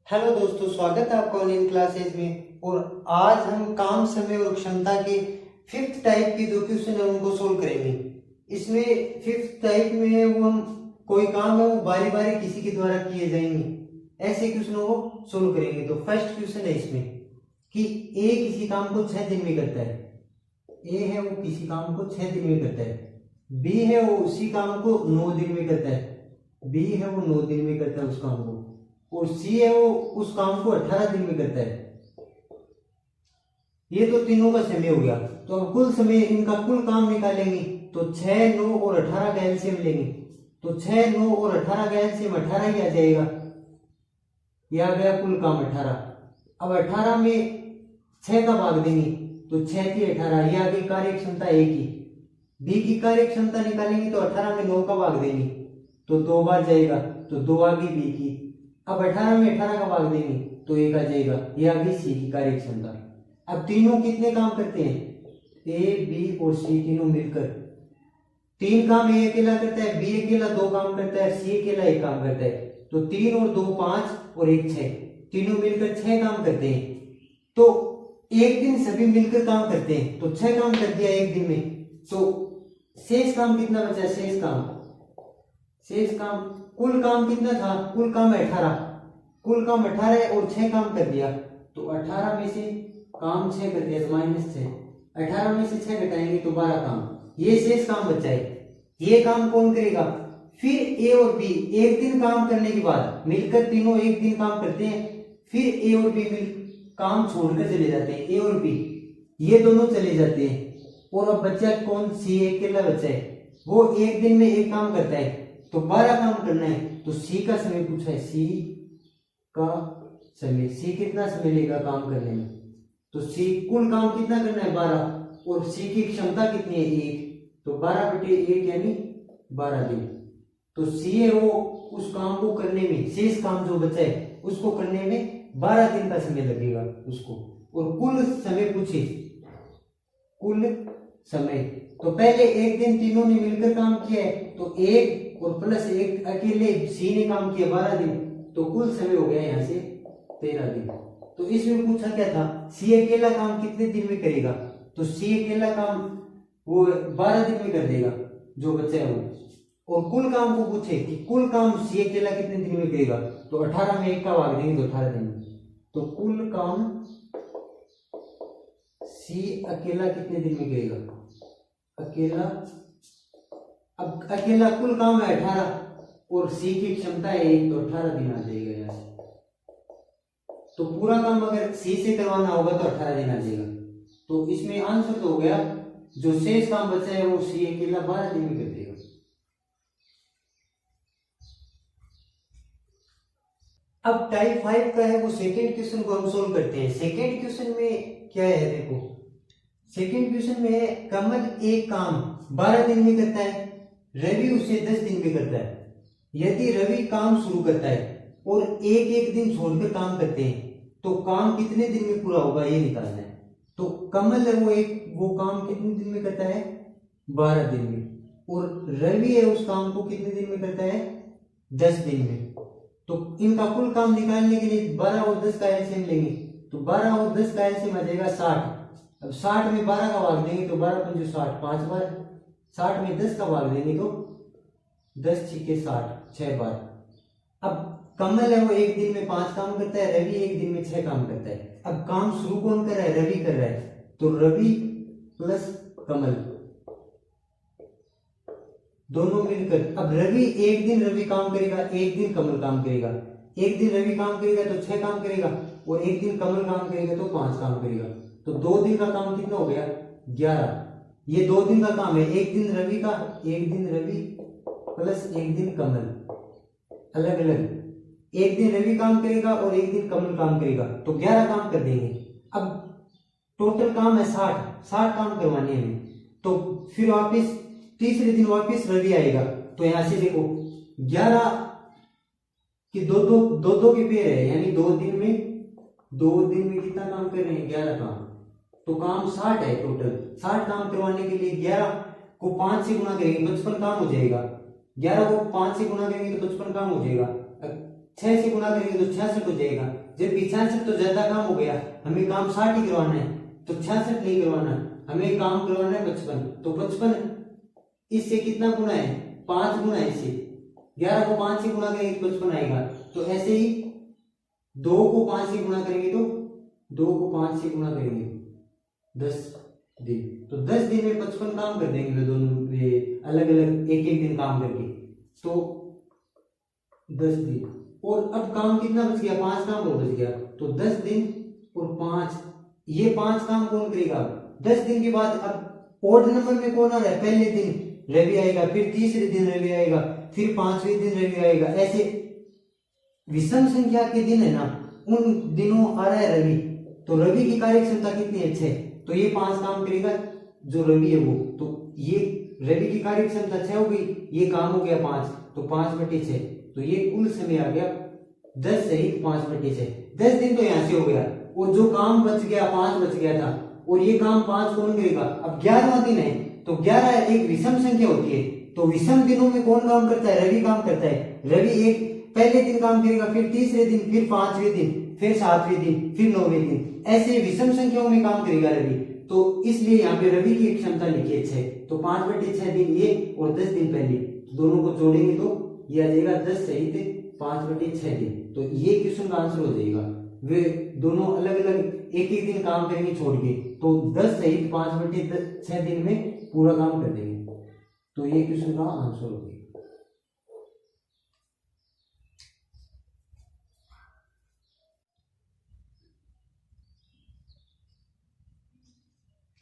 Hello दोस्तों, स्वागत है आपका ऑनलाइन क्लासेज में। और आज हम काम, समय और क्षमता के फिफ्थ टाइप के जो क्वेश्चन है उनको सोल्व करेंगे। इसमें फिफ्थ टाइप में है वो हम कोई काम है वो बारी बारी किसी के द्वारा किए जाएंगे, ऐसे क्वेश्चनों को सोल्व करेंगे। तो फर्स्ट क्वेश्चन है इसमें कि ए किसी काम को 6 दिन में करता है। ए है वो किसी काम को 6 दिन में करता है। बी है वो उसी काम को 9 दिन में करता है। बी है वो 9 दिन में करता है उस काम को। और सी है वो उस काम को 18 दिन में करता है। ये तो तीनों का समय हो गया। तो अब कुल समय, इनका कुल काम निकालेंगे तो 6, 9 और 18 का एलसीएम लेंगे। तो 6, 9 और 18 का एलसीएम 18 ही आ जाएगा। यह आ गया कुल काम 18। अब 18 में 6 का भाग देंगे तो 6 की 18, यह आ गई कार्य क्षमता ए की। बी की कार्य क्षमता निकालेंगे तो 18 में 9 का भाग देंगे तो 2 बार जाएगा, तो 2 आ गई बी की। अब 18 में 18 का भाग देंगे तो 1 आ जाएगा, ये आ गई सी की कार्य क्षमता। अब तीनों कितने काम करते हैं? ए, बी और सी तीनों मिलकर 3 काम ए अकेला करता है, बी अकेला 2 काम करता है, सी अकेला 1 काम करता है। तो 3 और 2 5 और 1 6, तीनों मिलकर 6 काम करते हैं। तो एक दिन सभी मिलकर काम करते हैं, तो 6 काम कर दिया एक दिन में। तो शेष काम कितना बचा? शेष काम कुल काम कितना था? कुल काम 18। कुल काम 18 है और 6 काम कर दिया, तो 18 में से काम 6 कर दिया तो -6। 18 में से 6 घटाएंगे तो 12 काम। ये शेष काम बचा है। ये काम कौन करेगा? फिर ए और बी एक दिन काम करने के बाद मिलकर तीनों एक दिन काम करते हैं। फिर ए और बी मिल काम छोड़कर चले जाते हैं। ए और बी ये दोनों चले जाते हैं। और अब बच्चा कौन? सी अकेला बच्चा है, वो एक दिन में एक काम करता है, तो 12 काम करना है। तो सी का समय पूछा है, सी का समय, सी कितना समय लेगा काम करने में? तो सी कुल काम कितना करना है? 12। और सी की क्षमता कितनी है? 1। तो 12/1 यानी 12 दिन। तो सी है वो उस काम को करने में, शेष काम जो बचा है उसको करने में 12 दिन का समय लगेगा उसको। और कुल समय पूछे, कुल समय, तो पहले एक दिन तीनों ने मिलकर काम किया है, तो 1 और +1 अकेले सी ने काम किया 12 दिन, तो कुल समय हो गया यहाँ से 13 दिन। तो इसमें पूछा क्या था? सी अकेला काम कितने दिन में करेगा? तो सी अकेला काम वो 12 दिन में कर देगा जो बच्चा है वो। और कुल काम को पूछे कि कुल काम सी अकेला कितने दिन में करेगा, तो 18 में 1 का भाग देंगे तो 18 दिन में। तो कुल काम सी अकेला कितने दिन में करेगा? अकेला, अब अकेला कुल काम है 18 और सी की क्षमता है 1, तो 18 दिन आ जाएगा यहाँ से। तो पूरा काम अगर सी से करवाना होगा तो 18 दिन आ जाएगा। तो इसमें आंसर तो हो गया, जो शेष काम बचा है वो सी अकेला 12 दिन में कर देगा। अब टाइप 5 का है वो सेकेंड क्वेश्चन को हम सोल्व करते हैं। सेकेंड क्वेश्चन में क्या है? देखो, सेकेंड क्वेश्चन में है कमल एक काम 12 दिन में करता है, रवि उसे 10 दिन में करता है। यदि रवि काम शुरू करता है और एक एक दिन छोड़कर काम करते हैं तो काम कितने दिन में पूरा होगा ये निकालना है। तो कमल है वो काम कितने दिन में करता है? 12 दिन में। और रवि है उस काम को कितने दिन में करता है? 10 दिन में। तो इनका कुल काम निकालने के लिए 12 और 10 का एलसीएम लेंगे, तो 12 और 10 का एलसीएम आ जाएगा 60। अब 60 में 12 का भाग देंगे तो 12 पंजे 60, 5 बार। 60 में 10 का भाग देंगे तो 10 छिके 60, 6 बार। अब कमल है वो एक दिन में 5 काम करता है, रवि एक दिन में 6 काम करता है। अब काम शुरू कौन कर रहा है? रवि कर रहा है, तो रवि प्लस कमल दोनों मिलकर, अब रवि एक दिन रवि काम करेगा, एक दिन कमल काम करेगा। एक दिन रवि काम करेगा तो 6 काम करेगा, और एक दिन कमल काम करेगा तो 5 काम करेगा। तो 2 दिन का काम कितना हो गया? 11। ये 2 दिन का काम है, एक दिन रवि का, एक दिन रवि प्लस एक दिन कमल, अलग अलग। एक दिन रवि काम करेगा और एक दिन कमल काम करेगा, तो 11 काम कर देंगे। अब टोटल काम है 60 काम करवाने हैं। तो फिर वापिस तीसरे दिन वापिस रवि आएगा, तो यहां से देखो 11 कि दो के पेयर है, यानी 2 दिन में कितना काम कर रहे हैं? 11 काम। तो काम 60 है टोटल। 60 काम करवाने के लिए 11 को 5 से गुना करेंगे 55 काम हो जाएगा। 11 को 5 से गुना करेंगे तो 55 काम हो जाएगा। 6 से गुना करेंगे तो 66 हो जाएगा। जबकि 66 तो ज्यादा काम हो गया, हमें काम 60 ही करवाना है, तो 66 नहीं करवाना, हमें काम करवाना है 55। तो 55 इससे कितना गुना है, 5 गुना है इससे। 11 को 5 से गुना करेंगे तो 55 आएगा। तो ऐसे ही 2 को 5 से गुना करेंगे तो 2 को 5 से गुना करेंगे 10 दिन। तो 10 दिन में 55 काम कर देंगे वे दोनों, वे अलग अलग एक एक दिन काम करके। तो 10 दिन, और अब काम कितना बच गया, 5 काम और बच गया। तो 10 दिन और 5, ये 5 काम कौन करेगा। 10 दिन के बाद अब ओड नंबर में कौन आ रहा है, पहले दिन रवि आएगा, फिर तीसरे दिन रवि आएगा, फिर 5वें दिन रवि आएगा। ऐसे विषम संख्या के दिन है ना, उन दिनों आ रहा है रवि। तो रवि की कार्य क्षमता कितनी है, 6। तो ये 5 काम करेगा जो रवि है वो। तो ये रवि की कार्य क्षमता 6 हो गई, ये काम हो गया 5, तो 5/6। तो ये कुल समय आ गया 10 सहित 5/6। 10 दिन तो यहाँ से हो गया, और जो काम बच गया 5 बच गया था, और ये काम 5 कौन करेगा। अब 11वां दिन है, तो 11 एक विषम संख्या होती है, तो विषम दिनों में कौन काम करता है, रवि काम करता है। रवि एक पहले दिन काम करेगा, फिर तीसरे दिन, फिर 5वें दिन, फिर 7वें दिन, फिर 9वें दिन, ऐसे विषम संख्याओं में काम करेगा रवि। तो इसलिए यहाँ पे रवि की क्षमता लिखी है 6। तो 5/6 दिन ये और 10 दिन पहले, तो दोनों को जोड़ेंगे तो ये आ जाएगा 10 सहित 5/6 दिन। तो ये क्वेश्चन का आंसर हो जाएगा। वे दोनों अलग अलग एक एक दिन काम करेंगे छोड़ के, तो 10 सहित 5/6 दिन में पूरा काम कर देंगे। तो ये क्वेश्चन का आंसर हो गया।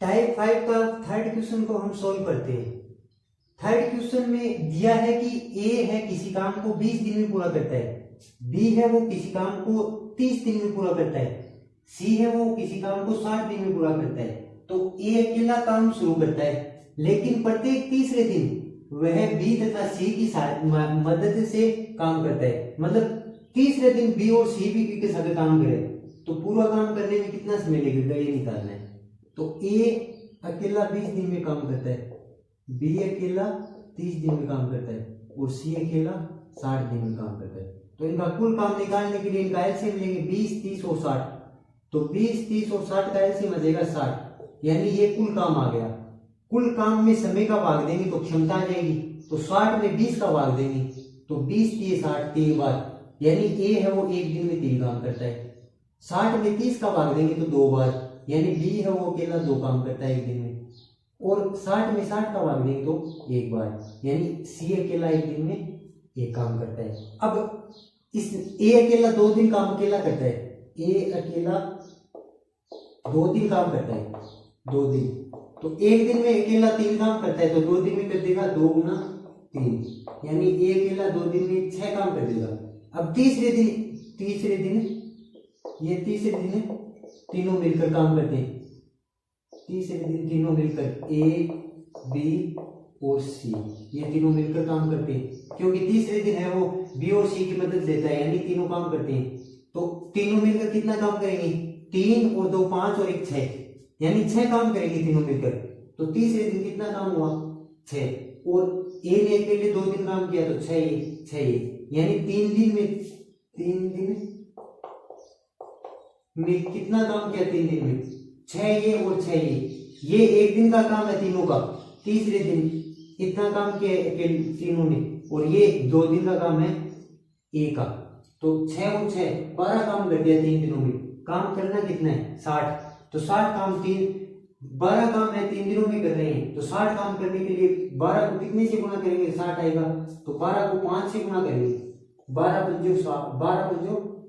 टाइप 5 का थर्ड क्वेश्चन को हम सोल्व करते हैं। थर्ड क्वेश्चन में दिया है कि ए है किसी काम को 20 दिन में पूरा करता है, बी है वो किसी काम को 30 दिन में पूरा करता है, सी है वो किसी काम को 60 दिन में पूरा करता है। तो ए अकेला काम शुरू करता है, लेकिन प्रत्येक तीसरे दिन वह बी तथा सी की मदद से काम करता है। मतलब तीसरे दिन बी और सी भी के साथ काम करे, तो पूरा काम करने में कितना समय लगेगा ये निकालना है। तो ए अकेला 20 दिन में काम करता है, बी अकेला 30 दिन में काम करता है, और सी अकेला 60 दिन में काम करता है। तो इनका कुल काम निकालने के लिए इनका एलसीएम लेंगे 20, 30 और 60। तो 20, 30 और 60 का एलसीएम आ जाएगा 60, यानी ये कुल काम आ गया। कुल काम में समय का भाग देंगे तो क्षमता आ जाएगी, तो 60 में 20 का भाग देंगे तो 20 3 60 3 बार, यानी ए है वो एक दिन में 3 काम करता है। 60 में 30 का भाग देंगे तो 2 बार, यानी बी है वो अकेला 2 काम करता है एक दिन में। और 60 में 60 का भाग देंगे तो 1 बार, यानी सी अकेला एक दिन में 1 काम करता है। अब इस ए अकेला 2 दिन काम अकेला करता है, ए अकेला 2 दिन काम करता है, 2 दिन। तो एक दिन में अकेला 3 काम करता है, तो 2 दिन में कर देगा 2 गुना 3, यानी ए अकेला 2 दिन में 6 काम कर देगा। अब तीसरे दिन ये तीसरे दिन तीनों मिलकर काम करते हैं। तीसरे दिन तीनों मिलकर ए बी और सी, ये तीनों मिलकर काम करते हैं, क्योंकि तीसरे दिन है वो बी और सी की मदद लेता है, यानी तीनों काम करते हैं। तो तीनों मिलकर कितना काम करेंगे, 3 और 2 5 और 1 6, यानी 6 काम करेंगे तीनों मिलकर। तो तीसरे दिन कितना काम हुआ, 6, और ए ने अकेले 2 दिन काम किया तो 6 यानी 3 दिन में कितना काम किया, 3 दिन में 6 ये और 6 ये एक दिन का काम है तीनों का। तीसरे दिन इतना काम किया तीनों ने, और ये 2 दिन का काम है ए का। तो 6 और 6 12 काम कर दिया 3 दिनों में। काम करना कितना है, 60। तो 60 काम 12 काम है 3 दिनों में कर रहे हैं, तो 60 काम करने के लिए 12 को कितने से गुना करेंगे, 60 आएगा। तो 12 को 5 से गुना करेंगे, 12 पंजो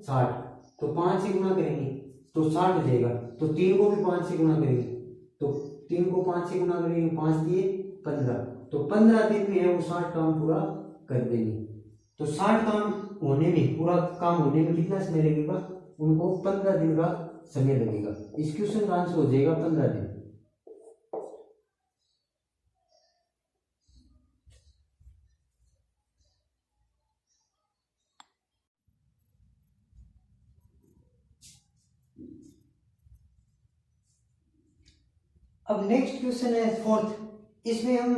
60, तो 5 से गुना करेंगे तो 60 हो जाएगा। तो 3 को भी 5 से गुना करेंगे, तो 3 को 5 से गुना करेंगे, 5 दिए 15, तो 15 दिन में है वो 60 काम पूरा कर देंगे। तो 60 काम होने में, पूरा काम होने में कितना समय लगेगा, उनको 15 दिन का समय लगेगा। इस क्वेश्चन का आंसर हो जाएगा 15 दिन। अब नेक्स्ट क्वेश्चन है 4th, इसमें हम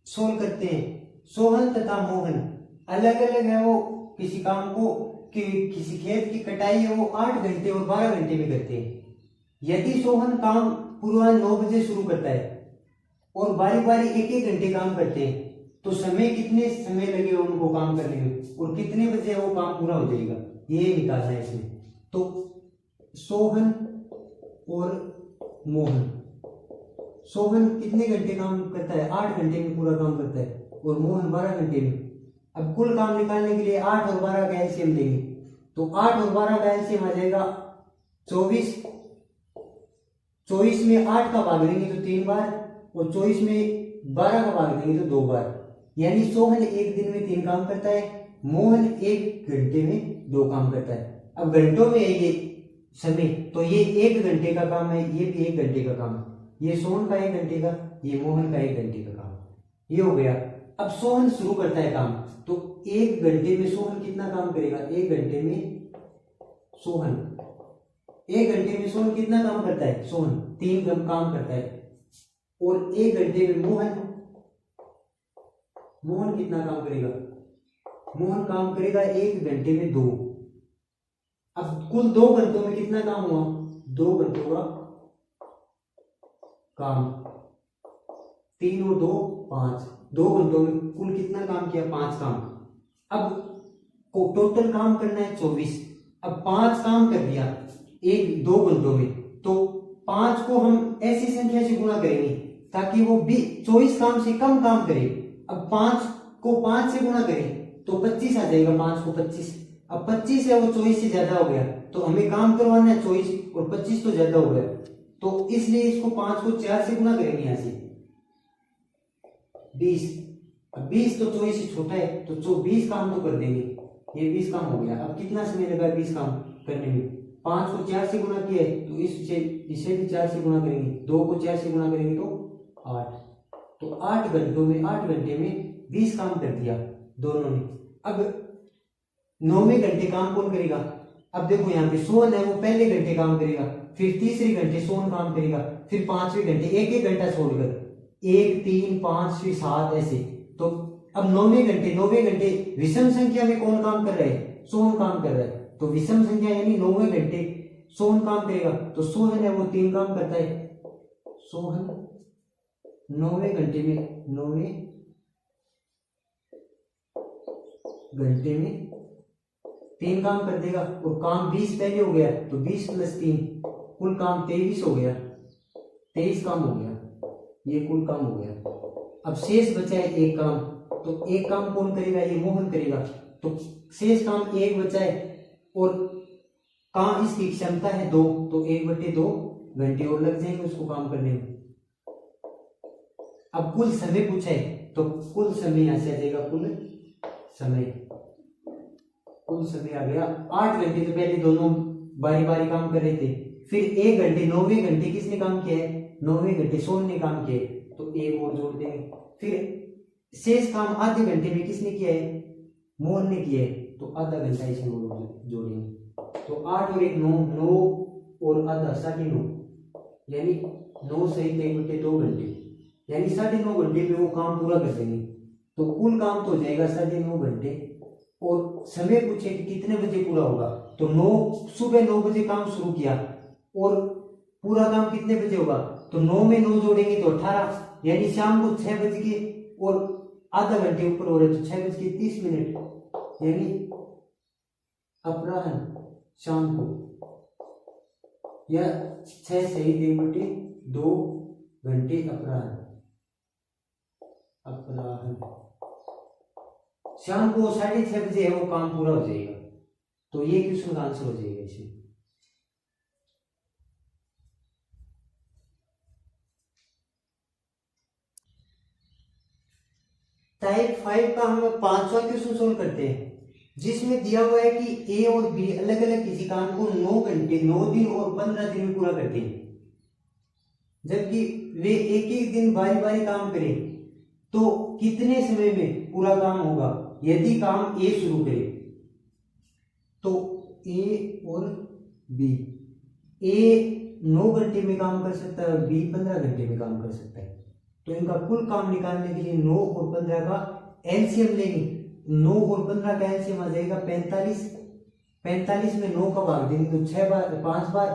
सोल्व करते हैं। सोहन तथा मोहन अलग अलग है वो किसी काम को कि किसी खेत की कटाई है वो 8 घंटे और 12 घंटे में करते हैं। यदि सोहन काम पूर्वा 9 बजे शुरू करता है और बारी बारी एक एक घंटे काम करते हैं तो समय कितने समय लगेगा उनको काम करने में और कितने बजे वो काम पूरा हो जाएगा, ये निकालना है इसमें। तो सोहन और मोहन, सोहन कितने घंटे काम करता है, 8 घंटे में पूरा काम करता है और मोहन 12 घंटे में। अब कुल काम निकालने के लिए 8 और 12 का एलसीएम लेंगे तो 8 और 12 का एलसीएम आ जाएगा 24। 24 में 8 का भाग देंगे तो 3 बार और 24 में 12 का भाग देंगे तो 2 बार, यानी सोहन एक दिन में 3 काम करता है, मोहन एक घंटे में 2 काम करता है। अब घंटों में है ये समय, तो ये 1 घंटे का काम है, ये भी 1 घंटे का काम है। ये सोहन का 1 घंटे का, ये मोहन का 1 घंटे का काम, ये हो गया। अब सोहन शुरू करता है काम तो 1 घंटे में सोहन कितना काम करेगा, 1 घंटे में सोहन, 1 घंटे में सोहन कितना काम करता है, सोहन 3 काम करता है। और 1 घंटे में मोहन, मोहन कितना काम करेगा, मोहन काम करेगा 1 घंटे में 2। अब कुल 2 घंटों में कितना काम हुआ, 2 घंटों का काम, 3 और 2 5, 2 घंटों में कुल कितना काम किया, 5 काम। अब को टोटल काम करना है 24। अब 5 काम कर दिया 2 घंटों में, तो 5 को हम ऐसी संख्या से गुणा करेंगे ताकि वो 24 काम से कम काम करे। अब 5 को 5 से गुणा करें तो 25 आ जाएगा, 5 को 25। अब 25 है वो 24 से ज्यादा हो गया तो हमें काम करवाना है 24 और 25 तो ज्यादा हो गया, तो इसलिए इसको 5 को 4 से गुणा करेंगे यहां से 20। अब 20 तो 24 से छोटा है तो 20 काम तो कर देंगे, ये 20 काम हो गया। अब कितना समय लगा 20 काम करने में, 5 को 4 से गुणा किया है तो इसे भी 4 से गुणा करेंगे, 2 को 4 से गुणा करेंगे तो 8, तो 8 घंटों में 8 घंटे में 20 काम कर दिया दोनों ने। अब 9वें घंटे काम कौन करेगा, अब देखो यहाँ पे सोहन है वो पहले घंटे काम करेगा, फिर तीसरे घंटे सोहन काम करेगा, फिर 5वें घंटे एक एक घंटा छोड़कर 1 3 5 फिर 7 ऐसे। तो अब 9वें घंटे विषम संख्या में कौन काम कर रहा है, सोहन काम कर रहा है, तो विषम संख्या यानी 9वें घंटे सोहन काम करेगा, तो सोहन है वो 3 काम करता है, सोहन 9वें घंटे में 9वें घंटे में 3 काम कर देगा और काम 20 पहले हो गया तो 20 + 3 कुल काम 23 हो गया, 23 काम हो गया, ये कुल काम हो गया। अब शेष बचा है 1 काम, तो 1 काम कौन करेगा, ये मोहन करेगा, तो शेष काम 1 बचा है और काम इसकी क्षमता है 2, तो 1/2 घंटे और लग जाएंगे उसको काम करने में। अब कुल समय पूछा है तो कुल समय यहां से आ जाएगा, कुल समय आ गया 8 घंटे। तो पहले दोनों बारी बारी काम कर रहे थे, फिर 1 घंटे 9वें घंटे किसने काम किया है, 9वें घंटे सोहन ने काम किया है तो 1 और जोड़ देंगे, फिर शेष काम आधे घंटे में किसने किया है, मोहन ने किया है तो आधा घंटा इसमें जोड़ेंगे, तो 8 और 1 9, 9 और आधा 9.5, यानी 9 सहित 1/2 घंटे, यानी 9.5 घंटे में वो काम पूरा कर देंगे। तो कुल काम तो हो जाएगा 9.5 घंटे और समय पूछे कि कितने बजे पूरा होगा, तो सुबह 9 बजे काम शुरू किया और पूरा काम कितने बजे होगा, तो 9 में 9 जोड़ेंगे तो 18, यानी शाम को 6 बज के और आधा घंटे ऊपर हो रहे तो 6:30, यानी अपराह्न शाम को, या 6 सहित 1/2 घंटे अपराह्न शाम को 6:30 बजे है वो काम पूरा हो जाएगा, तो ये क्वेश्चन का आंसर हो जाएगा इसमें। टाइप 5 का हम 5वां क्वेश्चन सोल्व करते हैं, जिसमें दिया हुआ है कि ए और बी अलग अलग किसी काम को 9 घंटे 9 दिन और 15 दिन में पूरा करते हैं, जबकि वे एक एक दिन बारी बारी काम करें तो कितने समय में पूरा काम होगा यदि काम ए शुरू करे। तो ए और बी, ए 9 घंटे में काम कर सकता है और बी 15 घंटे में काम कर सकता है, तो इनका कुल काम निकालने के लिए 9 और 15 का एलसीएम लेंगे। 9 और 15 का एलसीएम आ जाएगा 45, 45 में 9 का भाग देंगे तो 6 बार 5 बार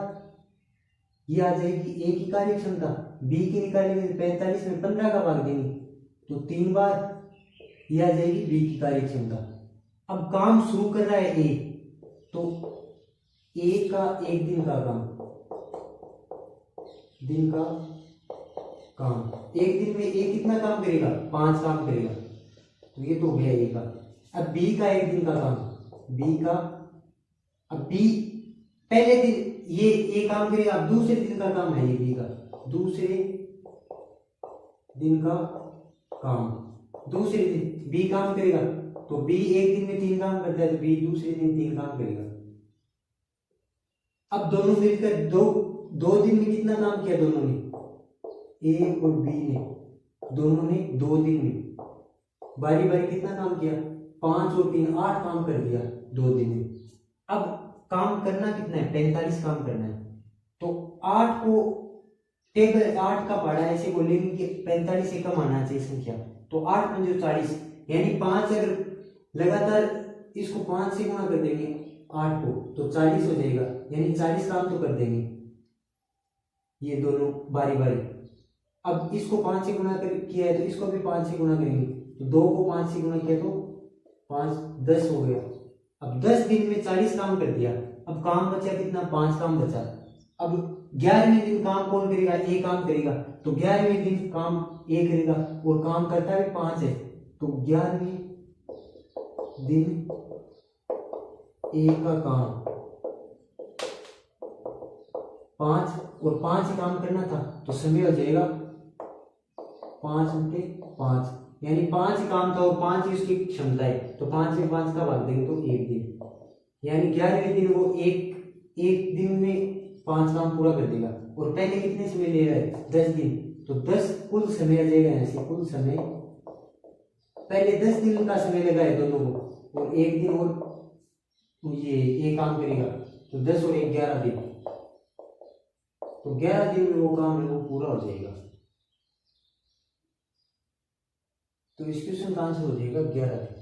ये आ जाएगी ए की कार्य क्षमता। बी की निकालेंगे तो 45 में 15 का भाग देंगे तो 3 बार ये आ जाएगी बी की कार्य क्षमता। अब काम शुरू कर रहा है ए, तो ए का एक दिन का काम एक दिन में ए कितना काम करेगा, 5 काम करेगा, तो ये तो हो गया ए का। अब बी का एक दिन का काम, अब बी पहले दिन ये ए काम करेगा, अब दूसरे दिन का काम है ये बी का, दूसरे दिन का काम, दूसरे दिन बी काम करेगा, तो बी एक दिन में 3 काम करता है तो बी दूसरे दिन 3 काम करेगा। अब दोनों मिलकर दो दिन में कितना काम किया, दोनों ने, ए और बी ने, दोनों ने 2 दिन में बारी बारी कितना काम किया, 5 और 3 8 काम कर दिया 2 दिन में। अब काम करना कितना है, 45 काम करना है, तो 8 को टेबल 8 का पढ़ा ऐसे को लेंगे कि 45 से कम आना चाहिए संख्या, तो 8 पंजे 40, यानी 5 अगर लगातार इसको 5 से गुणा कर देंगे 8 को तो 40 हो जाएगा, यानी 40 काम तो कर देंगे ये दोनों बारी बारी। अब इसको 5 से गुणा कर किया है तो इसको भी 5 से गुणा करेंगे, तो 2 को 5 से गुणा किया तो 5 10 हो गया। अब 10 दिन में 40 काम कर दिया, अब काम बचा कितना, 5 काम बचा। अब 11वें दिन काम कौन करेगा, ए काम करेगा, तो 11वें दिन काम ए करेगा और काम करता भी 5 है, तो 11वें दिन ए का काम 5 और 5 ही काम करना था, तो समय हो जाएगा 5 × 5, यानी 5 ही काम था और 5 ही उसकी क्षमता है, तो 5 में 5 का भाग देंगे तो 1 दिन, यानी 11वें दिन वो एक दिन में 5 काम पूरा कर देगा। और पहले कितने समय ले रहा है, 10 दिन, तो 10 कुल समय आ जाएगा, ऐसे कुल समय पहले 10 दिन का समय लगा है दोनों को, और 1 दिन और ये काम करेगा, तो 10 और 1 11 दिन, तो 11 दिन में वो काम है वो पूरा हो जाएगा। तो इस क्वेश्चन का आंसर हो जाएगा 11 दिन।